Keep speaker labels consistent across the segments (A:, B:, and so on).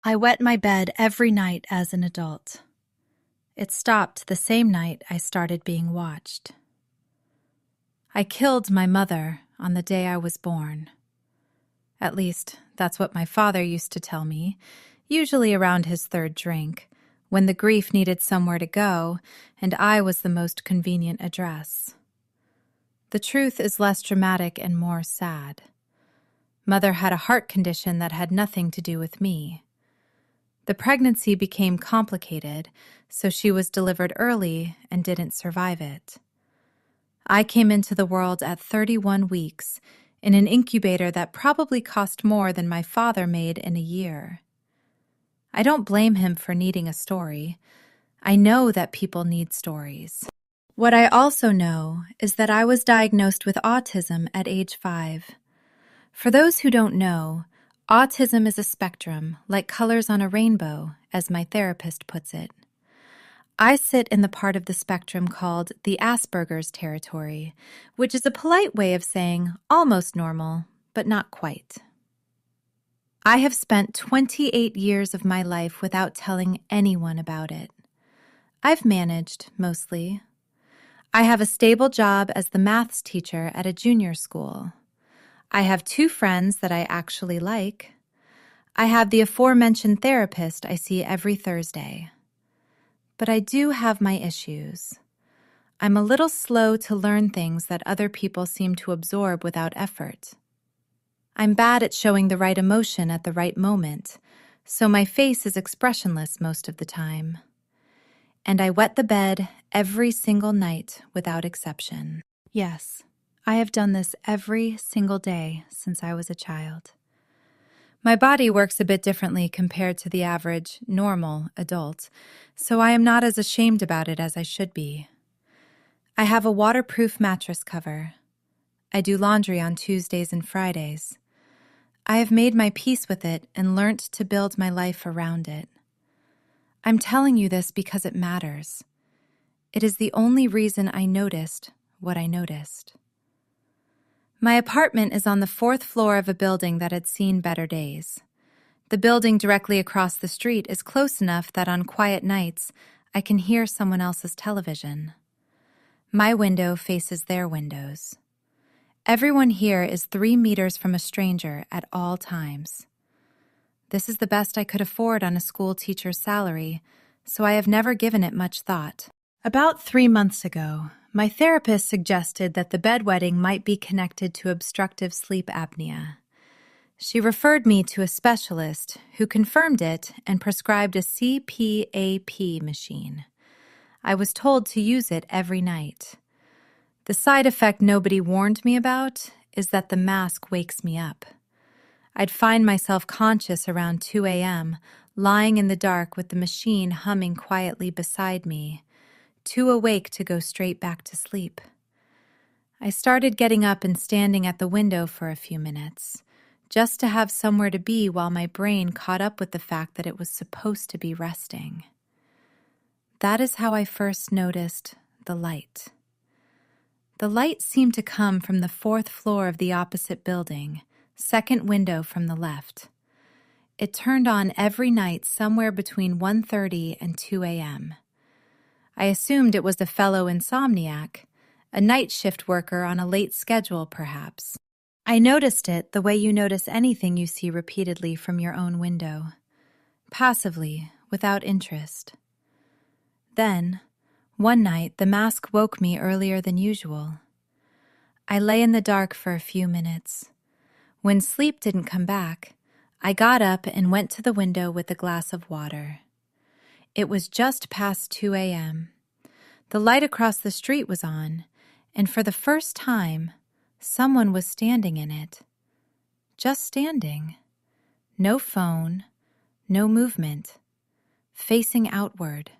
A: I wet my bed every night as an adult. It stopped the same night I started being watched. I killed my mother on the day I was born. At least, that's what my father used to tell me, usually around his third drink, when the grief needed somewhere to go and I was the most convenient address. The truth is less dramatic and more sad. Mother had a heart condition that had nothing to do with me. The pregnancy became complicated, so she was delivered early and didn't survive it. I came into the world at 31 weeks in an incubator that probably cost more than my father made in a year. I don't blame him for needing a story. I know that people need stories. What I also know is that I was diagnosed with autism at age 5. For those who don't know, autism is a spectrum, like colors on a rainbow, as my therapist puts it. I sit in the part of the spectrum called the Asperger's territory, which is a polite way of saying almost normal, but not quite. I have spent 28 years of my life without telling anyone about it. I've managed, mostly. I have a stable job as the maths teacher at a junior school. I have 2 friends that I actually like. I have the aforementioned therapist I see every Thursday. But I do have my issues. I'm a little slow to learn things that other people seem to absorb without effort. I'm bad at showing the right emotion at the right moment, so my face is expressionless most of the time. And I wet the bed every single night without exception. Yes, I have done this every single day since I was a child. My body works a bit differently compared to the average, normal adult, so I am not as ashamed about it as I should be. I have a waterproof mattress cover. I do laundry on Tuesdays and Fridays. I have made my peace with it and learnt to build my life around it. I'm telling you this because it matters. It is the only reason I noticed what I noticed. My apartment is on the 4th floor of a building that had seen better days. The building directly across the street is close enough that on quiet nights I can hear someone else's television. My window faces their windows. Everyone here is 3 meters from a stranger at all times. This is the best I could afford on a school teacher's salary, so I have never given it much thought. About 3 months ago, my therapist suggested that the bedwetting might be connected to obstructive sleep apnea. She referred me to a specialist who confirmed it and prescribed a CPAP machine. I was told to use it every night. The side effect nobody warned me about is that the mask wakes me up. I'd find myself conscious around 2 a.m., lying in the dark with the machine humming quietly beside me, too awake to go straight back to sleep. I started getting up and standing at the window for a few minutes, just to have somewhere to be while my brain caught up with the fact that it was supposed to be resting. That is how I first noticed the light. The light seemed to come from the 4th floor of the opposite building, 2nd window from the left. It turned on every night somewhere between 1:30 and 2 a.m. I assumed it was a fellow insomniac, a night shift worker on a late schedule, perhaps. I noticed it the way you notice anything you see repeatedly from your own window, passively, without interest. Then, one night, the mask woke me earlier than usual. I lay in the dark for a few minutes. When sleep didn't come back, I got up and went to the window with a glass of water. It was just past 2 a.m. The light across the street was on, and for the first time, someone was standing in it. Just standing. No phone, no movement. Facing outward.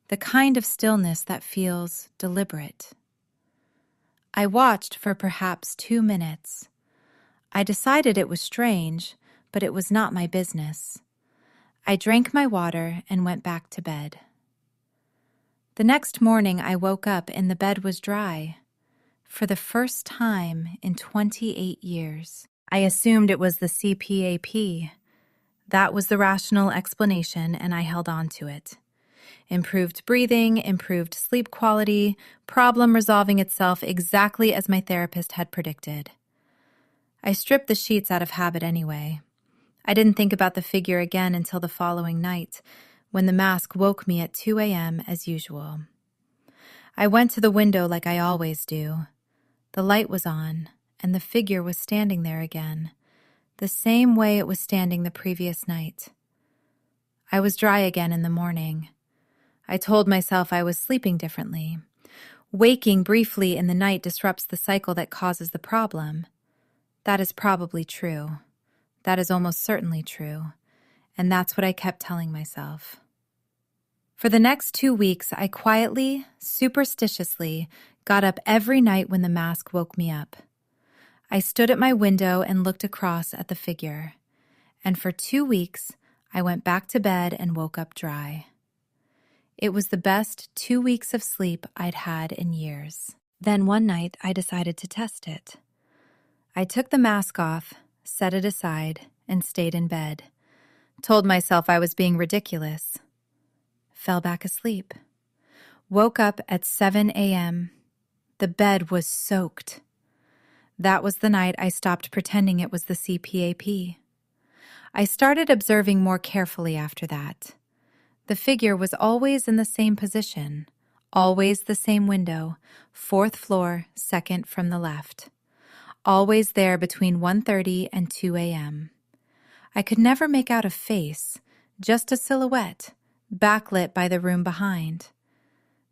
A: The kind of stillness that feels deliberate. I watched for perhaps 2 minutes. I decided it was strange, but it was not my business. I drank my water and went back to bed. The next morning I woke up and the bed was dry. For the first time in 28 years. I assumed it was the CPAP. That was the rational explanation, and I held on to it. Improved breathing, improved sleep quality, problem resolving itself exactly as my therapist had predicted. I stripped the sheets out of habit anyway. I didn't think about the figure again until the following night, when the mask woke me at 2 a.m. as usual. I went to the window like I always do. The light was on, and the figure was standing there again, the same way it was standing the previous night. I was dry again in the morning. I told myself I was sleeping differently. Waking briefly in the night disrupts the cycle that causes the problem. That is probably true. That is almost certainly true. And that's what I kept telling myself. For the next 2 weeks, I quietly, superstitiously, got up every night when the mask woke me up. I stood at my window and looked across at the figure. And for 2 weeks, I went back to bed and woke up dry. It was the best 2 weeks of sleep I'd had in years. Then one night, I decided to test it. I took the mask off, set it aside, and stayed in bed. Told myself I was being ridiculous. Fell back asleep. Woke up at 7 a.m. The bed was soaked. That was the night I stopped pretending it was the CPAP. I started observing more carefully after that. The figure was always in the same position, always the same window, 4th floor, second from the left. Always there between 1:30 and 2 a.m. I could never make out a face, just a silhouette, backlit by the room behind.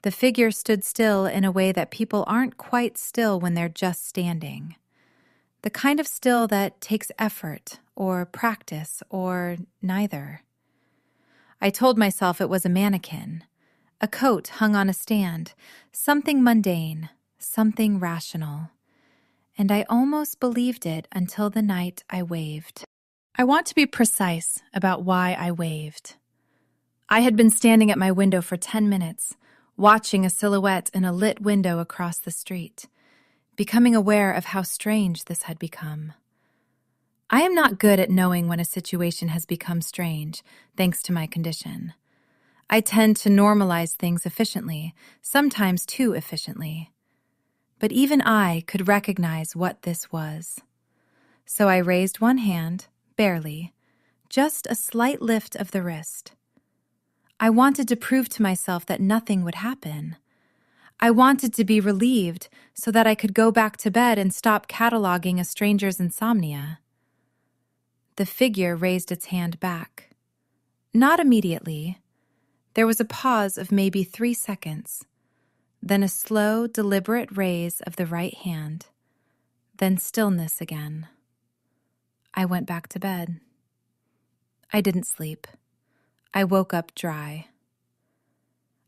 A: The figure stood still in a way that people aren't quite still when they're just standing. The kind of still that takes effort, or practice, or neither. I told myself it was a mannequin, a coat hung on a stand, something mundane, something rational. And I almost believed it until the night I waved. I want to be precise about why I waved. I had been standing at my window for 10 minutes, watching a silhouette in a lit window across the street, becoming aware of how strange this had become. I am not good at knowing when a situation has become strange, thanks to my condition. I tend to normalize things efficiently, sometimes too efficiently. But even I could recognize what this was. So I raised one hand, barely, just a slight lift of the wrist. I wanted to prove to myself that nothing would happen. I wanted to be relieved so that I could go back to bed and stop cataloging a stranger's insomnia. The figure raised its hand back. Not immediately. There was a pause of maybe 3 seconds. Then a slow, deliberate raise of the right hand. Then stillness again. I went back to bed. I didn't sleep. I woke up dry.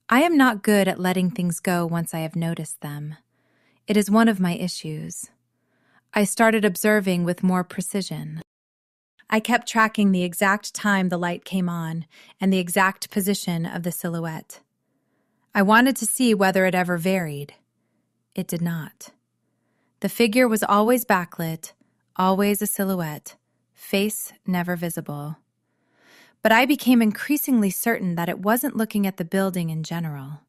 A: I am not good at letting things go once I have noticed them. It is one of my issues. I started observing with more precision. I kept tracking the exact time the light came on and the exact position of the silhouette. I wanted to see whether it ever varied. It did not. The figure was always backlit, always a silhouette, face never visible. But I became increasingly certain that it wasn't looking at the building in general.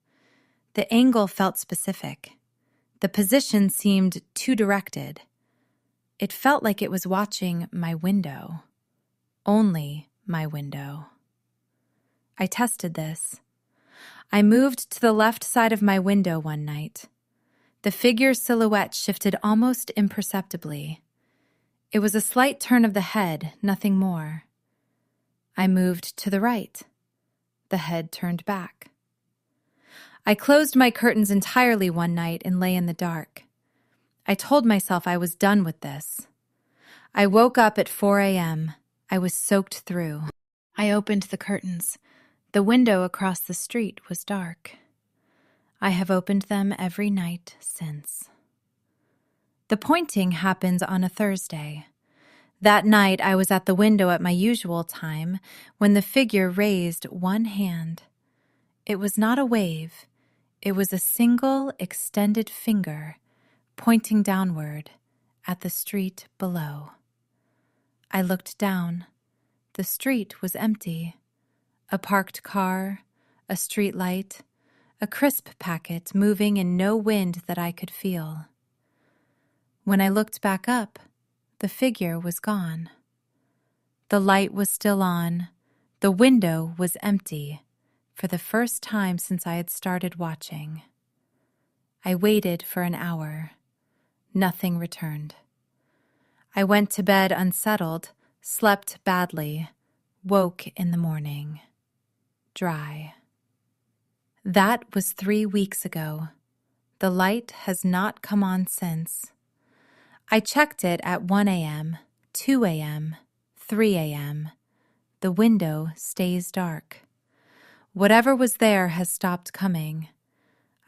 A: The angle felt specific. The position seemed too directed. It felt like it was watching my window. Only my window. I tested this. I moved to the left side of my window one night. The figure's silhouette shifted almost imperceptibly. It was a slight turn of the head, nothing more. I moved to the right. The head turned back. I closed my curtains entirely one night and lay in the dark. I told myself I was done with this. I woke up at 4 a.m. I was soaked through. I opened the curtains. The window across the street was dark. I have opened them every night since. The pointing happens on a Thursday. That night I was at the window at my usual time when the figure raised one hand. It was not a wave. It was a single extended finger pointing downward at the street below. I looked down. The street was empty. A parked car, a street light, a crisp packet moving in no wind that I could feel. When I looked back up, the figure was gone. The light was still on. The window was empty, for the first time since I had started watching. I waited for an hour. Nothing returned. I went to bed unsettled, slept badly, woke in the morning. Dry. That was 3 weeks ago. The light has not come on since. I checked it at 1 a.m., 2 a.m., 3 a.m. The window stays dark. Whatever was there has stopped coming.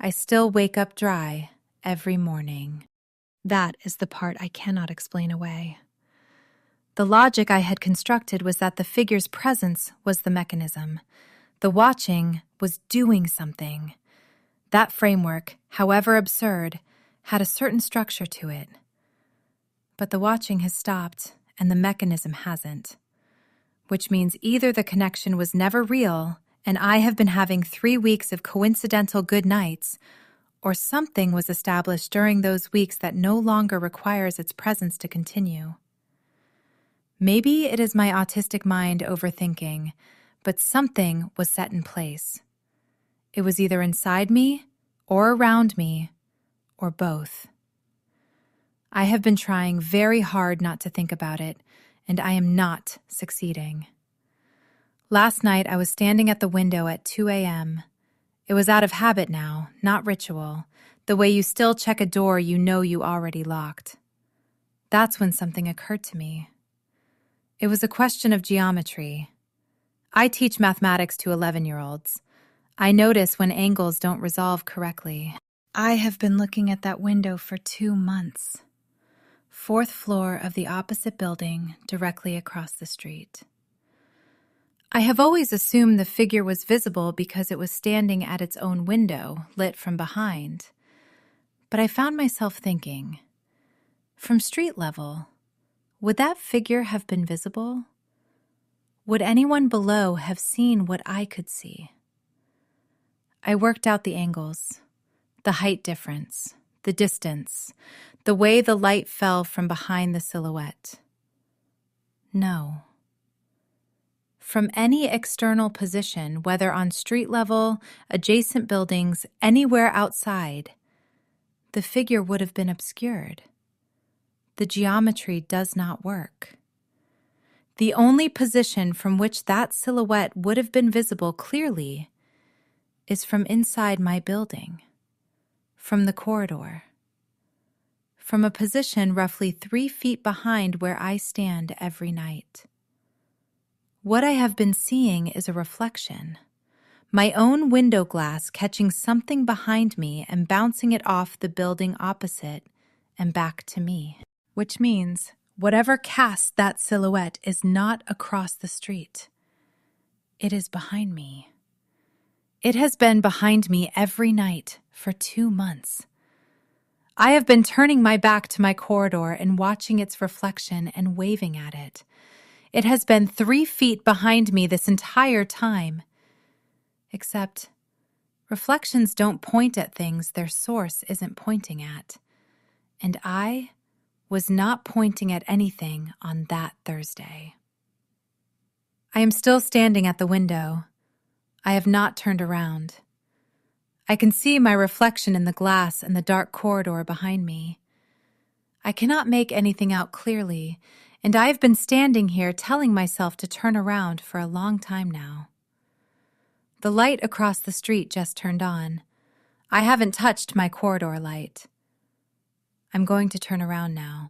A: I still wake up dry every morning. That is the part I cannot explain away. The logic I had constructed was that the figure's presence was the mechanism. The watching was doing something. That framework, however absurd, had a certain structure to it. But the watching has stopped, and the mechanism hasn't. Which means either the connection was never real, and I have been having 3 weeks of coincidental good nights, or something was established during those weeks that no longer requires its presence to continue. Maybe it is my autistic mind overthinking, but something was set in place. It was either inside me, or around me, or both. I have been trying very hard not to think about it, and I am not succeeding. Last night I was standing at the window at 2 a.m. It was out of habit now, not ritual, the way you still check a door you know you already locked. That's when something occurred to me. It was a question of geometry. I teach mathematics to 11-year-olds. I notice when angles don't resolve correctly. I have been looking at that window for 2 months. 4th floor of the opposite building, directly across the street. I have always assumed the figure was visible because it was standing at its own window, lit from behind. But I found myself thinking, from street level, would that figure have been visible? Would anyone below have seen what I could see? I worked out the angles, the height difference, the distance, the way the light fell from behind the silhouette. No. From any external position, whether on street level, adjacent buildings, anywhere outside, the figure would have been obscured. The geometry does not work. The only position from which that silhouette would have been visible clearly is from inside my building, from the corridor, from a position roughly 3 feet behind where I stand every night. What I have been seeing is a reflection, my own window glass catching something behind me and bouncing it off the building opposite and back to me, which means whatever casts that silhouette is not across the street. It is behind me. It has been behind me every night for 2 months. I have been turning my back to my corridor and watching its reflection and waving at it. It has been 3 feet behind me this entire time. Except, reflections don't point at things their source isn't pointing at. And I was not pointing at anything on that Thursday. I am still standing at the window. I have not turned around. I can see my reflection in the glass and the dark corridor behind me. I cannot make anything out clearly, and I have been standing here telling myself to turn around for a long time now. The light across the street just turned on. I haven't touched my corridor light. I'm going to turn around now.